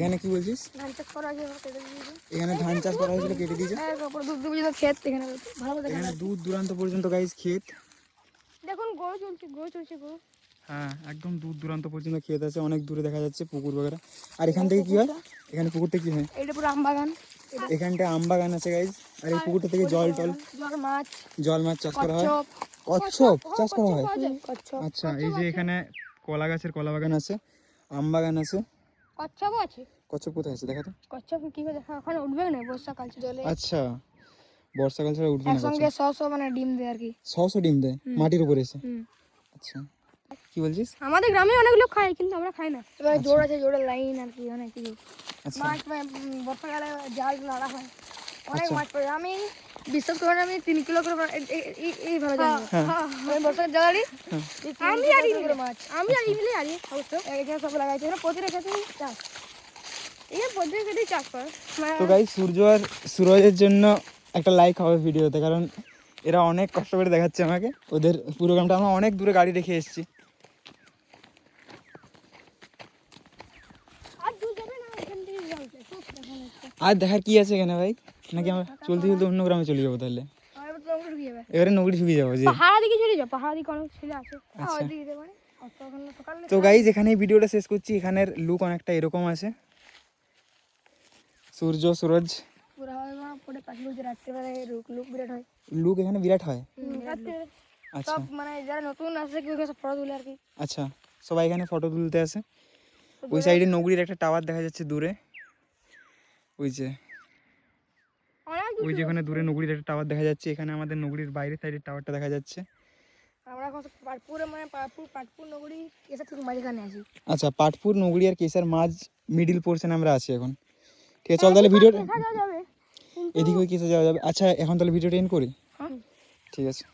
এখানে কি বলছিস? ধান চাষ করা হয়েছে, কেটে দিয়েছে। এখানে ধান চাষ করা হয়েছিল, কেটে দিয়েছে। দূর পর্যন্ত ক্ষেত, এখানে ভালো দেখা এখানে যাচ্ছে। দূর দূরান্ত পর্যন্ত গাইস ক্ষেত। দেখুন গরু চলছে গরু। হ্যাঁ, একদম দূর দূরান্ত পর্যন্ত ক্ষেত আছে, অনেক দূরে দেখা যাচ্ছে পুকুর বগেরা। আর এখান থেকে কি হয়? এখানে পুকুরতে কি হয়? এটা পুরো আম বাগান। এখানটা আম বাগান আছে গাইস। আর এই পুকুরটা থেকে জল মাছ চাষ করা হয়। কচ্ছপ চাষ করা হয়। আচ্ছা, এই যে এখানে কলা গাছের কলা বাগান আছে, আম বাগান আছে। কচ্ছপও আছে। কচ্ছপ কোথায় আছে দেখা তো? কচ্ছপ কি করে দেখা? ওখানে উঠবে না বর্ষাকাল জলে। আচ্ছা, বর্ষাকাল ছাড়া উঠবে না একসঙ্গে কচ্ছপ। 100 মানে ডিম দেয় আর কি। 100 ডিম দেয় মাটির উপরে এসে। আচ্ছা, কি বলছিস? আমাদের গ্রামে অনেক লোক খায়, কিন্তু আমরা খাই না। এবার জোড় আছে, জোড়ের লাইন আর কি অনেক কিছু। আচ্ছা, মাছ বর্ষাকালে জাল লাড়া হয়, অনেক মাছ পড়ে। আমি বিশ্বাস করেন, আমি 3 কিলো করে এইভাবে জানি। আমি বর্ষাকাল জাগাড়ি আমি আর ইমিলে মাছ, আমি আর ইমিলে আর অবশ্য এখানে সব লাগাইছে। এখানে প্রতি রেখেছে চাষ, এখানে প্রতি রেখেছে চাষ করে। তো গাইস, সূর্য আর সুরজের জন্য একটা লাইক হবে ভিডিওতে, কারণ এরা অনেক কষ্ট করে দেখাচ্ছে আমাকে ওদের পুরো গ্রামটা। আমরা অনেক দূরে গাড়ি রেখে এসেছি। আর দেখার কি আছে এখানে ভাই? নাকি আমরা চলতে চলতে অন্য গ্রামে চলে যাবো তাহলে? এবারে নগরী ঢুকে যাবো যে পাহাড় দিকে চলে যাও, পাহাড় দিকে অনেক ছেলে আছে। তো গাইস, এখানেই ভিডিওটা শেষ করছি। এখানের লুক অনেকটা এরকম আছে, সূর্য সুরজ লুক এখানে বিরাট হয়। আচ্ছা, মানে যারা নতুন আসে কেউ সব ফটো তুলে আর কি। আচ্ছা, সবাই এখানে ফটো তুলতে আসে। ওই সাইডে নগরীর একটা টাওয়ার দেখা যাচ্ছে দূরে, ওই যে ওখানে দূরে নগরীর একটা টাওয়ার দেখা যাচ্ছে। এখানে আমাদের নগরীর বাইরের সাইডের টাওয়ারটা দেখা যাচ্ছে। আমরা এখন পাটপুর নগরী কেসার থেকে মাঝখানে আছি। আচ্ছা, পাটপুর নগরী আর কেসার মাঝ মিডিল পোর্শনে আমরা আছি এখন। ঠিক আছে, চল তাহলে ভিডিও এদিকে ওই কেসে যাওয়া যাবে। আচ্ছা, এখন তাহলে ভিডিওটা এন্ড করি। ঠিক আছে।